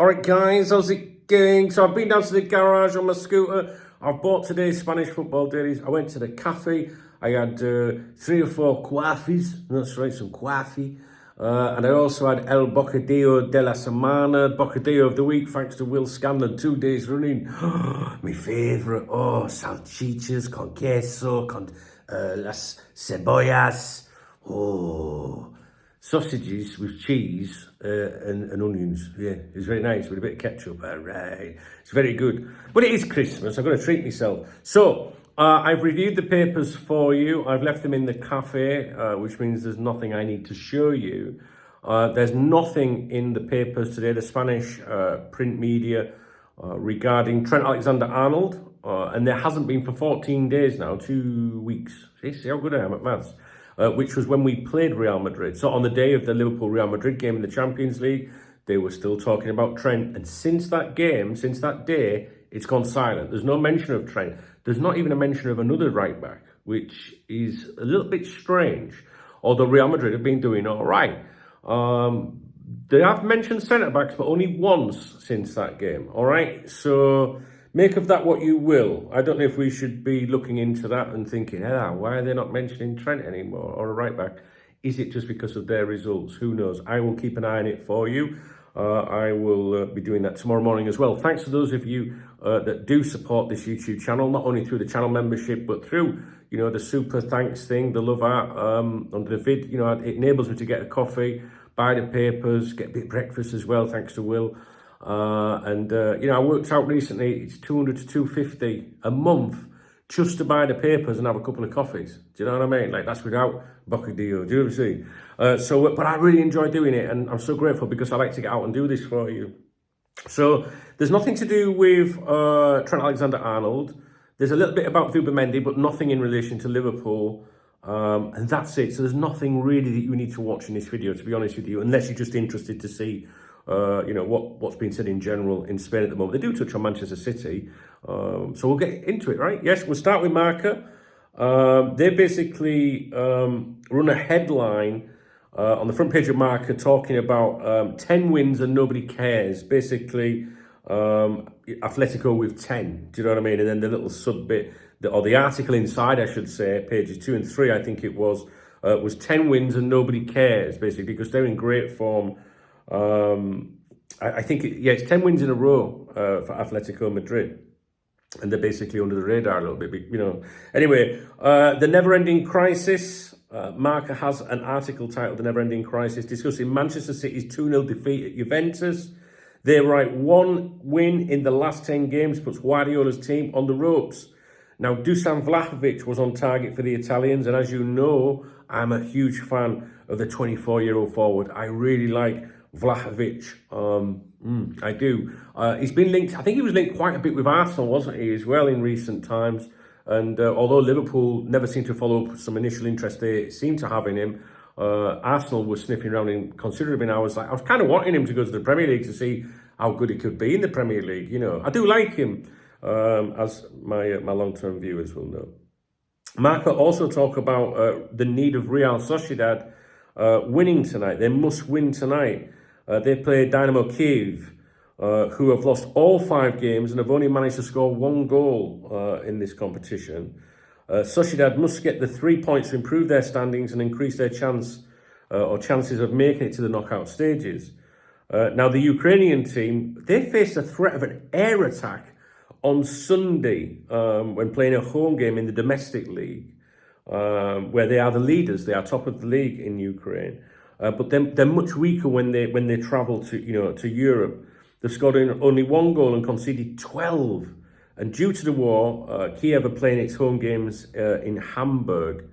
Alright guys, how's it going? So I've been down to the garage on my scooter. I've bought today's Spanish football dailies. I went to the cafe. I had 3 or 4 coffees. That's right, some coffee. And I also had El Bocadillo de la Semana, Bocadillo of the week, thanks to Will Scanlon, 2 days running. My favourite. Oh, salchichas con queso, con las cebollas. Oh, sausages with cheese and onions. Yeah, it's very nice with a bit of ketchup. All right, it's very good. But it is Christmas. I've got to treat myself. So I've reviewed the papers for you. I've left them in the cafe, which means there's nothing I need to show you. There's nothing in the papers today, the Spanish print media, regarding Trent Alexander-Arnold. And there hasn't been for 14 days now, 2 weeks. See how good I am at maths. Which was when we played Real Madrid. So on the day of the Liverpool-Real Madrid game in the Champions League, they were still talking about Trent. And since that game, since that day, it's gone silent. There's no mention of Trent. There's not even a mention of another right-back, which is a little bit strange. Although Real Madrid have been doing all right. They have mentioned centre-backs, but only once since that game, all right? So make of that what you will. I don't know if we should be looking into that and thinking, why are they not mentioning Trent anymore or a right-back? Is it just because of their results? Who knows? I will keep an eye on it for you. I will be doing that tomorrow morning as well. Thanks to those of you that do support this YouTube channel, not only through the channel membership, but through, the super thanks thing, the love art under the vid. It enables me to get a coffee, buy the papers, get a bit of breakfast as well, thanks to Will. I worked out recently, it's 200 to 250 a month just to buy the papers and have a couple of coffees. Do you know what I mean? Like, that's without Bocadillo. Do you know what I'm saying? But I really enjoy doing it, and I'm so grateful because I like to get out and do this for you. So there's nothing to do with Trent Alexander-Arnold. There's a little bit about Zubimendi, but nothing in relation to Liverpool. And that's it. So there's nothing really that you need to watch in this video, to be honest with you, unless you're just interested to see what's been said in general in Spain at the moment. They do touch on Manchester City, so we'll get into it, right? Yes, we'll start with Marca. They basically run a headline on the front page of Marca talking about 10 wins and nobody cares. Basically, Atletico with 10. Do you know what I mean? And then the little sub bit, or the article inside, I should say, pages 2 and 3, I think it was 10 wins and nobody cares, basically, because they're in great form. I think it's 10 wins in a row for Atletico Madrid, and they're basically under the radar a little bit, Anyway, the never-ending crisis. Marca has an article titled "The Never-Ending Crisis," discussing Manchester City's 2-0 defeat at Juventus. They write, 1 win in the last 10 games puts Guardiola's team on the ropes. Now, Dusan Vlahovic was on target for the Italians, and as you know, I'm a huge fan of the 24-year-old forward. I really like Vlahovic. I do. He's been linked, I think he was linked quite a bit with Arsenal, wasn't he, as well, in recent times. And although Liverpool never seemed to follow up some initial interest they seemed to have in him, Arsenal was sniffing around him considerably. And I was kind of wanting him to go to the Premier League to see how good he could be in the Premier League. I do like him, as my long-term viewers will know. Marca also talk about the need of Real Sociedad winning tonight. They must win tonight. They play Dynamo Kiev, who have lost all 5 games and have only managed to score 1 goal in this competition. Sociedad must get the 3 points to improve their standings and increase their chances of making it to the knockout stages. Now, the Ukrainian team, they faced a threat of an air attack on Sunday when playing a home game in the domestic league, where they are the leaders. They are top of the league in Ukraine. But they're much weaker when they travel to Europe. They've scored only 1 goal and conceded 12. And due to the war, Kiev are playing its home games in Hamburg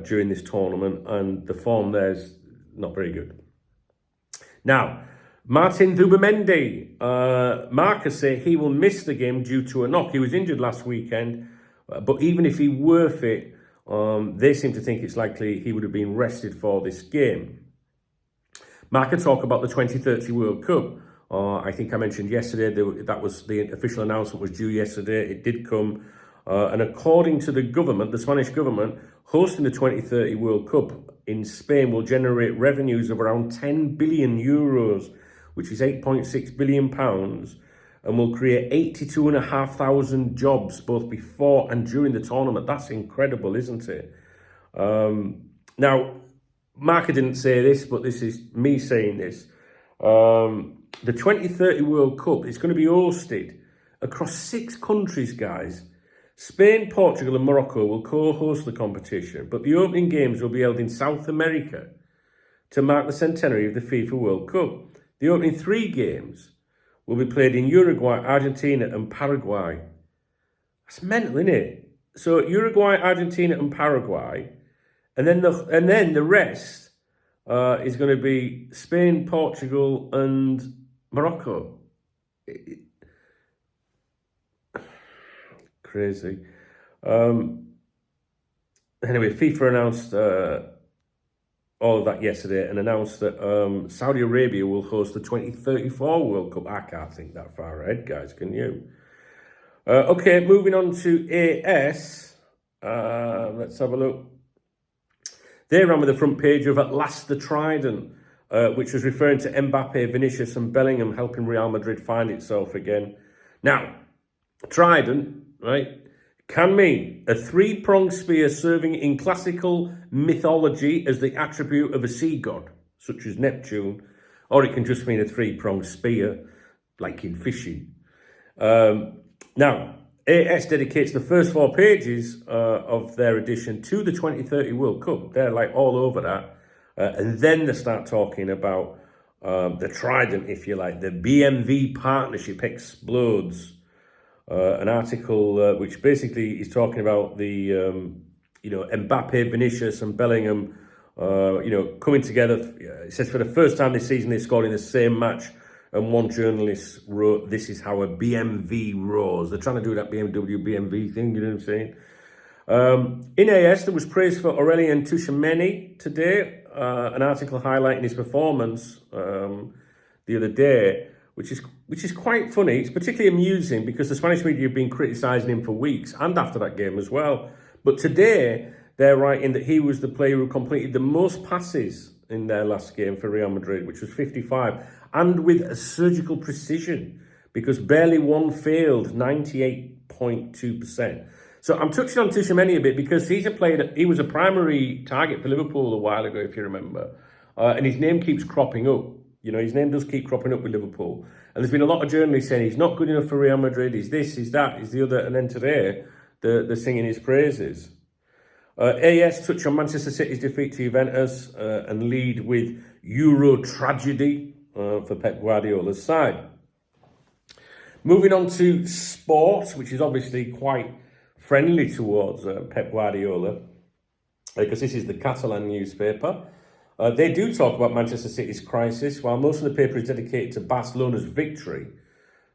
during this tournament, and the form there's not very good. Now, Martin Zubimendi, Marca say he will miss the game due to a knock. He was injured last weekend, but even if he were fit, they seem to think it's likely he would have been rested for this game. Marca talk about the 2030 World Cup. I think I mentioned yesterday that was the official announcement was due yesterday. It did come. And according to the government, the Spanish government, hosting the 2030 World Cup in Spain will generate revenues of around 10 billion euros, which is £8.6 billion, and will create 82,500 jobs both before and during the tournament. That's incredible, isn't it? Now, Marker didn't say this, but this is me saying this. The 2030 World Cup is going to be hosted across 6 countries, guys. Spain, Portugal and Morocco will co-host the competition, but the opening games will be held in South America to mark the centenary of the FIFA World Cup. The opening 3 games will be played in Uruguay, Argentina and Paraguay. That's mental, isn't it? So Uruguay, Argentina and Paraguay, and then the rest is going to be Spain, Portugal and Morocco. Crazy. Anyway, FIFA announced all of that yesterday and announced that Saudi Arabia will host the 2034 World Cup. I can't think that far ahead, guys, can you? Okay, moving on to AS. Let's have a look. They ran with the front page of At Last the Trident, which was referring to Mbappe, Vinicius and Bellingham helping Real Madrid find itself again. Now, Trident, right, can mean a 3-pronged spear serving in classical mythology as the attribute of a sea god, such as Neptune, or it can just mean a 3-pronged spear, like in fishing. Now, AS dedicates the first 4 pages of their edition to the 2030 World Cup. They're like all over that. And then they start talking about the Trident, if you like. The BMV partnership explodes. An article which basically is talking about the, Mbappe, Vinicius and Bellingham, coming together. It says for the first time this season they scored in the same match. And one journalist wrote, "This is how a BMV roars." They're trying to do that BMW, BMV thing, you know what I'm saying? In AS, there was praise for Aurelien Tchouameni today. An article highlighting his performance the other day, which is quite funny. It's particularly amusing because the Spanish media have been criticising him for weeks and after that game as well. But today, they're writing that he was the player who completed the most passes in their last game for Real Madrid, which was 55, and with a surgical precision, because barely one failed, 98.2%. So I'm touching on Tchouameni a bit because he's a player that he was a primary target for Liverpool a while ago, if you remember, and his name keeps cropping up. You know, his name does keep cropping up with Liverpool, and there's been a lot of journalists saying he's not good enough for Real Madrid. He's this, he's that, he's the other, and then today they're singing his praises. AS touch on Manchester City's defeat to Juventus and lead with Euro tragedy for Pep Guardiola's side. Moving on to sport, which is obviously quite friendly towards Pep Guardiola, because this is the Catalan newspaper. They do talk about Manchester City's crisis, while most of the paper is dedicated to Barcelona's victory.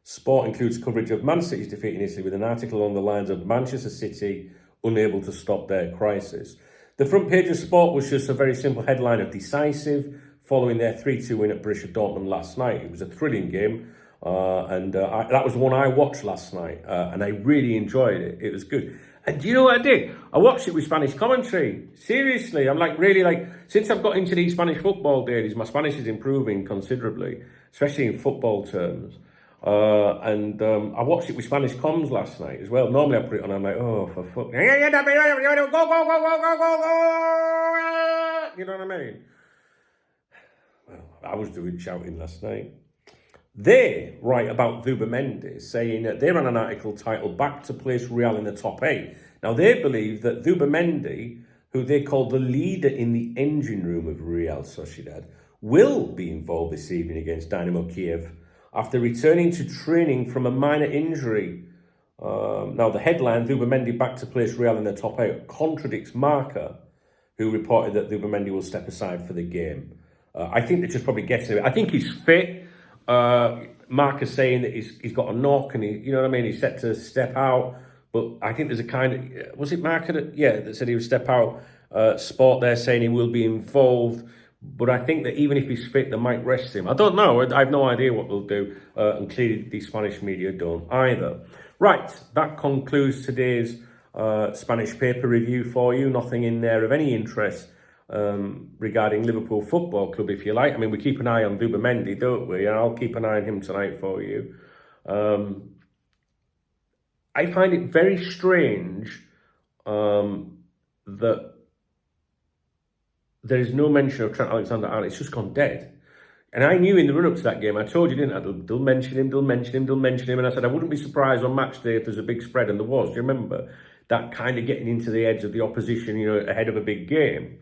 Sport includes coverage of Man City's defeat in Italy with an article along the lines of Manchester City unable to stop their crisis. The front page of Sport was just a very simple headline of decisive, following their 3-2 win at Borussia Dortmund last night. It was a thrilling game, and that was the one I watched last night, and I really enjoyed it. It was good. And do you know what I did? I watched it with Spanish commentary. Seriously, I'm since I've got into these Spanish football dailies, my Spanish is improving considerably, especially in football terms. And I watched it with Spanish comms last night as well. Normally I put it on, I'm like, oh, for fuck. Go. You know what I mean? Well, I was doing shouting last night. They write about Zubimendi, saying that they ran an article titled "Back to Place Real in the Top 8." Now, they believe that Zubimendi, who they call the leader in the engine room of Real Sociedad, will be involved this evening against Dynamo Kiev after returning to training from a minor injury. Now, the headline, Zubimendi back to place Real in the top 8, contradicts Marca, who reported that Zubimendi will step aside for the game. I think they're just probably guessing it. I think he's fit. Marca's saying that he's got a knock and you know what I mean, he's set to step out. But I think there's a kind of, was it Marca that said he would step out? Sport there saying he will be involved. But I think that even if he's fit, they might rest him. I don't know. I have no idea what they'll do. And clearly the Spanish media don't either. Right, that concludes today's Spanish paper review for you. Nothing in there of any interest. regarding Liverpool Football Club, if you like. I mean, we keep an eye on Zubimendi, don't we? And I'll keep an eye on him tonight for you. I find it very strange that there is no mention of Trent Alexander-Arnold. It's just gone dead. And I knew in the run-up to that game, I told you, didn't I? They'll mention him, they'll mention him, they'll mention him. And I said, I wouldn't be surprised on match day if there's a big spread. And there was. Do you remember? That kind of getting into the edge of the opposition, ahead of a big game.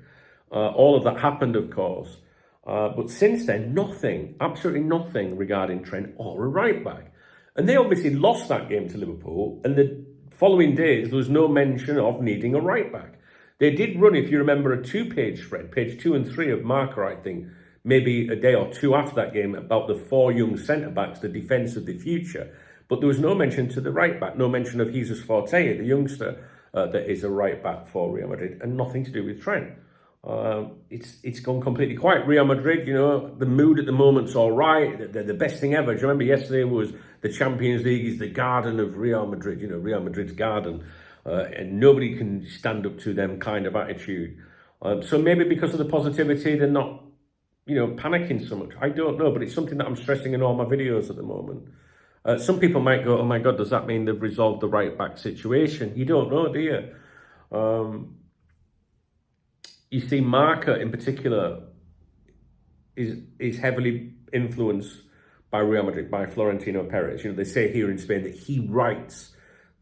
All of that happened, of course. But since then, nothing, absolutely nothing regarding Trent or a right-back. And they obviously lost that game to Liverpool. And the following days, there was no mention of needing a right-back. They did run, if you remember, a two-page spread, page 2 and 3 of Marker, I think, maybe a day or two after that game, about the 4 young centre-backs, the defence of the future. But there was no mention to the right-back, no mention of Jesus Forte, the youngster that is a right-back for Real Madrid, and nothing to do with Trent. It's gone completely quiet. Real Madrid, the mood at the moment's all right. They're the best thing ever. Do you remember yesterday was the Champions League is the garden of Real Madrid, Real Madrid's garden. And nobody can stand up to them kind of attitude. So maybe because of the positivity, they're not, panicking so much. I don't know, but it's something that I'm stressing in all my videos at the moment. Some people might go, oh my God, does that mean they've resolved the right-back situation? You don't know, do you? You see, Marca in particular is heavily influenced by Real Madrid, by Florentino Perez. They say here in Spain that he writes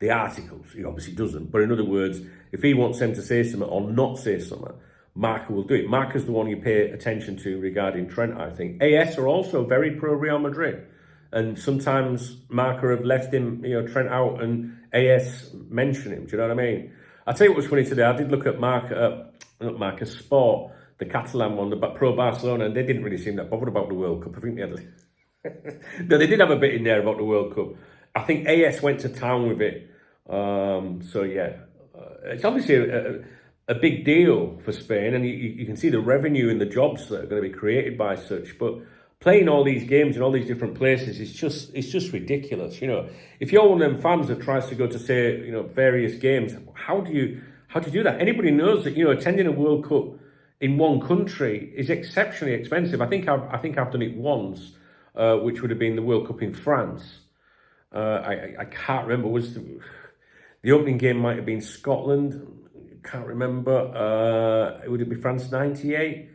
the articles. He obviously doesn't. But in other words, if he wants them to say something or not say something, Marca will do it. Marca's the one you pay attention to regarding Trent, I think. AS are also very pro-Real Madrid. And sometimes Marca have left him, Trent out and AS mention him. Do you know what I mean? I'll tell you what was funny today. I did look at Marca Sport, the Catalan one, the pro Barcelona, and they didn't really seem that bothered about the World Cup. I think they had no, they did have a bit in there about the World Cup. I think AS went to town with it. So yeah, it's obviously a big deal for Spain, and you can see the revenue and the jobs that are going to be created by such. But playing all these games in all these different places is just ridiculous. If you're one of them fans that tries to go to say various games, how do you do that? Anybody knows that attending a World Cup in one country is exceptionally expensive. I think I've done it once, which would have been the World Cup in France. I can't remember. Was the opening game might have been Scotland? Can't remember. Would it be France '98?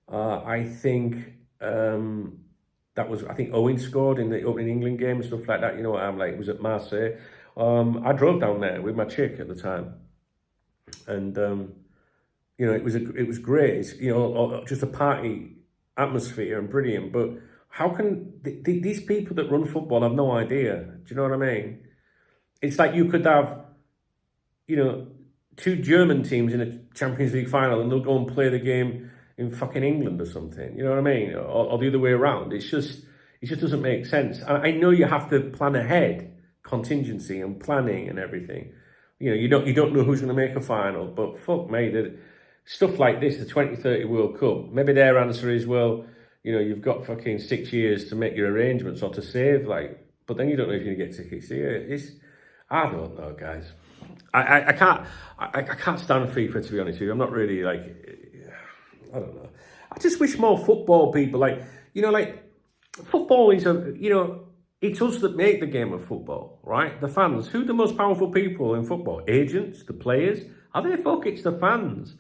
I think that was. I think Owen scored in the opening England game and stuff like that. You know what I'm like? It was at Marseille. I drove down there with my chick at the time, and it was great. It's, just a party atmosphere and brilliant. But how can these people that run football have no idea? Do you know what I mean? It's like you could have, 2 German teams in a Champions League final and they'll go and play the game in fucking England or something. You know what I mean? Or the other way around. It just doesn't make sense. I know you have to plan ahead, contingency and planning and everything. You don't know who's going to make a final, but fuck me, stuff like this, the 2030 World Cup, maybe their answer is, well, you've got fucking 6 years to make your arrangements or to save, but then you don't know if you're going to get tickets. I don't know, guys. I can't stand FIFA, to be honest with you. I'm not really I don't know. I just wish more football people, football is it's us that make the game of football, right? The fans. Who are the most powerful people in football? Agents, the players? Are they? Fuck, it's the fans.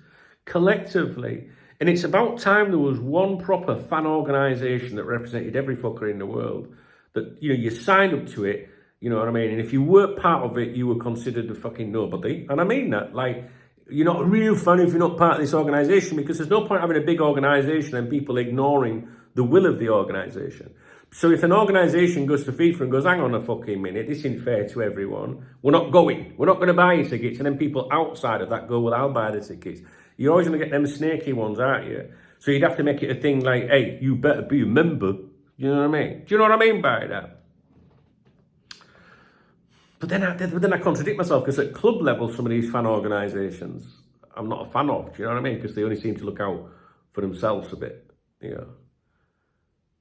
Collectively. And it's about time there was one proper fan organisation that represented every fucker in the world. That, you signed up to it, you know what I mean? And if you weren't part of it, you were considered a fucking nobody. And I mean that, you're not a real fan if you're not part of this organisation, because there's no point having a big organisation and people ignoring the will of the organisation. So if an organisation goes to FIFA and goes, hang on a fucking minute, this isn't fair to everyone, we're not going to buy your tickets, and then people outside of that go, well, I'll buy the tickets. You're always going to get them snaky ones, aren't you? So you'd have to make it a thing like, hey, you better be a member. You know what I mean? Do you know what I mean by that? But then I contradict myself, because at club level, some of these fan organisations, I'm not a fan of. Do you know what I mean? Because they only seem to look out for themselves a bit.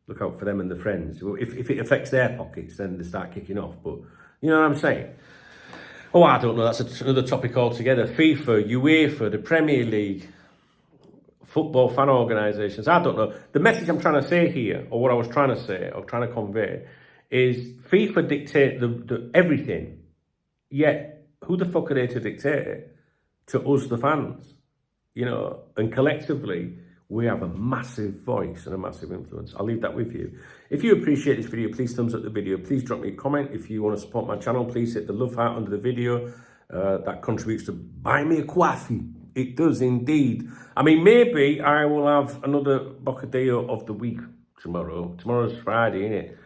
Look out for them and their friends. If it affects their pockets, then they start kicking off. But you know what I'm saying? Oh, I don't know. That's another topic altogether. FIFA, UEFA, the Premier League, football fan organisations. I don't know. The message I'm trying to say here, or what I was trying to say, or trying to convey, is FIFA dictate the everything, yet who the fuck are they to dictate it to us, the fans? You know, and collectively, we have a massive voice and a massive influence. I'll leave that with you. If you appreciate this video, please thumbs up the video. Please drop me a comment. If you want to support my channel, please hit the love heart under the video. That contributes to buy me a coffee. It does indeed. I mean, maybe I will have another bocadillo of the week tomorrow. Tomorrow's Friday, isn't it?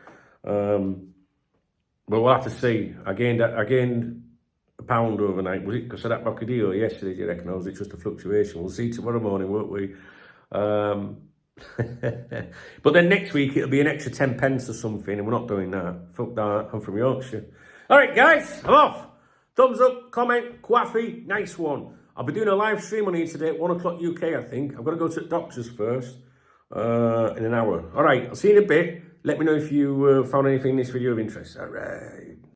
But we'll have to see. I gained a pound overnight. Was it because of that bocadillo yesterday, do you reckon? Or was it just a fluctuation? We'll see tomorrow morning, won't we? But then next week it'll be an extra 10 pence or something, and we're not doing that. Fuck that. I'm from Yorkshire. All right, guys, I'm off. Thumbs up, comment, coffee, nice one. I'll be doing a live stream on here today at 1 o'clock UK, I think. I've got to go to the doctor's first in an hour. All right, I'll see you in a bit. Let me know if you found anything in this video of interest. All right.